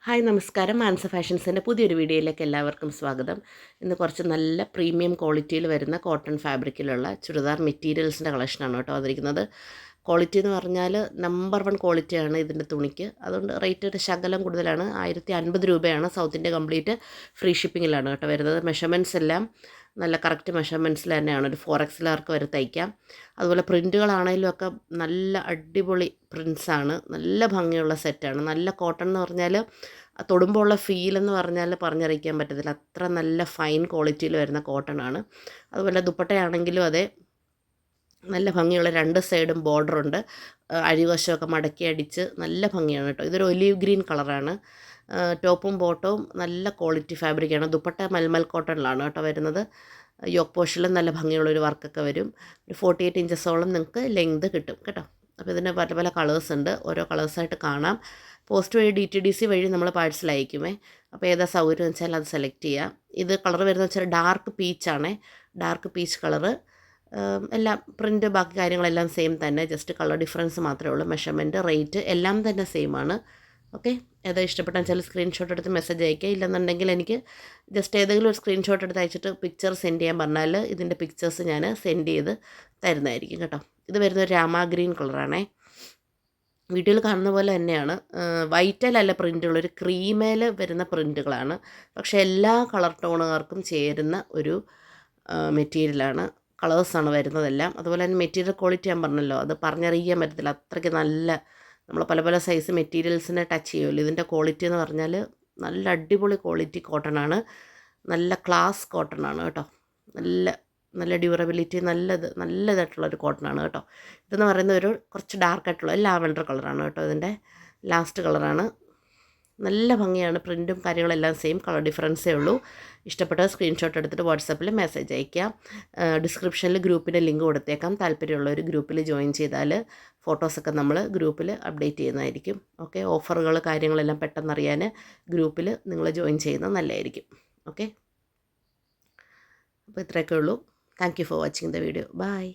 Hi നമസ്കാരം. മാനസ ഫാഷൻസിൻ്റെ പുതിയൊരു വീഡിയോയിലേക്ക് എല്ലാവർക്കും സ്വാഗതം. ഇന്ന് കുറച്ച് നല്ല പ്രീമിയം ക്വാളിറ്റിയിൽ വരുന്ന കോട്ടൺ ഫാബ്രിക്കിലുള്ള ചുരിദാർ മെറ്റീരിയൽസിൻ്റെ കളക്ഷനാണ് കേട്ടോ വന്നിരിക്കുന്നത്. ക്വാളിറ്റി എന്ന് പറഞ്ഞാൽ നമ്പർ 1 ക്വാളിറ്റിയാണ് ഇതിൻ്റെ തുണിക്ക്. അതുകൊണ്ട് റേറ്റ് ഒരു ശകലം കൂടുതലാണ്. 1050 രൂപയാണ്. സൗത്ത് ഇന്ത്യ കംപ്ലീറ്റ് ഫ്രീ ഷിപ്പിങ്ങിലാണ് കേട്ടോ വരുന്നത്. മെഷർമെൻറ്റ്സ് എല്ലാം നല്ല കറക്റ്റ് മെഷർമെൻറ്റ്സിൽ തന്നെയാണ്. ഒരു 4XLർക്ക് വരെ തയ്ക്കാം. അതുപോലെ പ്രിൻറ്റുകളാണെങ്കിലും ഒക്കെ നല്ല അടിപൊളി പ്രിൻസാണ്. നല്ല ഭംഗിയുള്ള സെറ്റാണ്. നല്ല കോട്ടൺ എന്ന് പറഞ്ഞാൽ തൊടുമ്പോൾ ഉള്ള ഫീലെന്ന് പറഞ്ഞാൽ പറഞ്ഞറിയിക്കാൻ പറ്റത്തില്ല. അത്ര നല്ല ഫൈൻ ക്വാളിറ്റിയിൽ വരുന്ന കോട്ടൺ ആണ്. അതുപോലെ ദുപ്പട്ടയാണെങ്കിലും അതെ, നല്ല ഭംഗിയുള്ള 2 സൈഡും ബോർഡറുണ്ട്. അഴിവശമൊക്കെ മടക്കി അടിച്ച് നല്ല ഭംഗിയാണ് കേട്ടോ. ഇതൊരു ഒലീവ് ഗ്രീൻ കളറാണ്. ടോപ്പും ബോട്ടവും നല്ല ക്വാളിറ്റി ഫാബ്രിക്കാണ്. ദുപ്പട്ട മൽമൽ കോട്ടണിലാണ് കേട്ടോ വരുന്നത്. യോക്ക് പോർഷനിലും നല്ല ഭംഗിയുള്ളൊരു വർക്കൊക്കെ വരും. ഒരു 48 ഇഞ്ചസോളം നിങ്ങൾക്ക് ലെങ്ത് കിട്ടും കേട്ടോ. അപ്പോൾ ഇതിന് പല പല കളേഴ്സ് ഉണ്ട്. ഓരോ കളേഴ്സായിട്ട് കാണാം. പോസ്റ്റ് വഴി DTDC വഴി നമ്മൾ പാഴ്സൽ അയക്കുമേ. അപ്പോൾ ഏതാ സൗകര്യം വെച്ചാൽ അത് സെലക്ട് ചെയ്യാം. ഇത് കളർ വരുന്നത് വെച്ചാൽ ഡാർക്ക് പീച്ചാണേ. Dark peach colour. എല്ലാം പ്രിൻറ്റ് ബാക്കി കാര്യങ്ങളെല്ലാം സെയിം തന്നെ. ജസ്റ്റ് കളർ ഡിഫറൻസ് മാത്രമേ ഉള്ളൂ. മെഷർമെൻറ്റ്, റേറ്റ് എല്ലാം തന്നെ സെയിം ആണ്. ഓക്കെ, ഏതാ ഇഷ്ടപ്പെട്ടാൽ വെച്ചാൽ സ്ക്രീൻഷോട്ട് എടുത്ത് മെസ്സേജ് അയക്കുക. ഇല്ലെന്നുണ്ടെങ്കിൽ എനിക്ക് ജസ്റ്റ് ഏതെങ്കിലും ഒരു സ്ക്രീൻഷോട്ട് എടുത്ത് അയച്ചിട്ട് പിക്ചർ സെൻഡ് ചെയ്യാൻ പറഞ്ഞാൽ ഇതിൻ്റെ പിക്ചേഴ്സ് ഞാൻ സെൻഡ് ചെയ്ത് തരുന്നതായിരിക്കും കേട്ടോ. ഇത് വരുന്നത് രാമ ഗ്രീൻ കളറാണേ. വീഡിയോയിൽ കാണുന്ന പോലെ തന്നെയാണ്. വൈറ്റിലല്ല പ്രിൻറ്റുകൾ, ഒരു ക്രീമേൽ വരുന്ന പ്രിൻറ്റുകളാണ്. പക്ഷേ എല്ലാ കളർ ടോണുകാർക്കും ചേരുന്ന ഒരു മെറ്റീരിയലാണ്. കളേഴ്സാണ് വരുന്നതെല്ലാം. അതുപോലെ തന്നെ മെറ്റീരിയൽ ക്വാളിറ്റി ഞാൻ പറഞ്ഞല്ലോ, അത് പറഞ്ഞറിയിക്കാൻ പറ്റത്തില്ല. അത്രയ്ക്ക് നല്ല, നമ്മൾ പല പല സൈസ് മെറ്റീരിയൽസിനെ ടച്ച് ചെയ്യുമല്ലോ. ഇതിൻ്റെ ക്വാളിറ്റി എന്ന് പറഞ്ഞാൽ നല്ല അടിപൊളി ക്വാളിറ്റി കോട്ടൺ ആണ്. നല്ല ക്ലാസ് കോട്ടൺ ആണ് കേട്ടോ. നല്ല നല്ല ഡ്യൂറബിലിറ്റി, നല്ലതായിട്ടുള്ളൊരു കോട്ടൺ ആണ് കേട്ടോ. ഇതെന്ന് പറയുന്നത് ഒരു കുറച്ച് ഡാർക്കായിട്ടുള്ള ലാവൻഡർ കളറാണ് കേട്ടോ. ഇതിൻ്റെ ലാസ്റ്റ് കളറാണ്. നല്ല ഭംഗിയാണ്. പ്രിൻറ്റും കാര്യങ്ങളെല്ലാം സെയിം, കളർ ഡിഫറൻസേ ഉള്ളൂ. ഇഷ്ടപ്പെട്ട സ്ക്രീൻഷോട്ട് എടുത്തിട്ട് വാട്സാപ്പിൽ മെസ്സേജ് അയയ്ക്കാം. ഡിസ്ക്രിപ്ഷനിൽ ഗ്രൂപ്പിൻ്റെ ലിങ്ക് കൊടുത്തേക്കാം. താല്പര്യമുള്ള ഒരു ഗ്രൂപ്പിൽ ജോയിൻ ചെയ്താൽ ഫോട്ടോസൊക്കെ നമ്മൾ ഗ്രൂപ്പിൽ അപ്ഡേറ്റ് ചെയ്യുന്നതായിരിക്കും. ഓക്കെ, ഓഫറുകൾ കാര്യങ്ങളെല്ലാം പെട്ടെന്നറിയാൻ ഗ്രൂപ്പിൽ നിങ്ങൾ ജോയിൻ ചെയ്യുന്നത് നല്ലതായിരിക്കും. ഓക്കെ, അപ്പോൾ ഇത്രയൊക്കെ ഉള്ളൂ. Thank you for watching the video. By.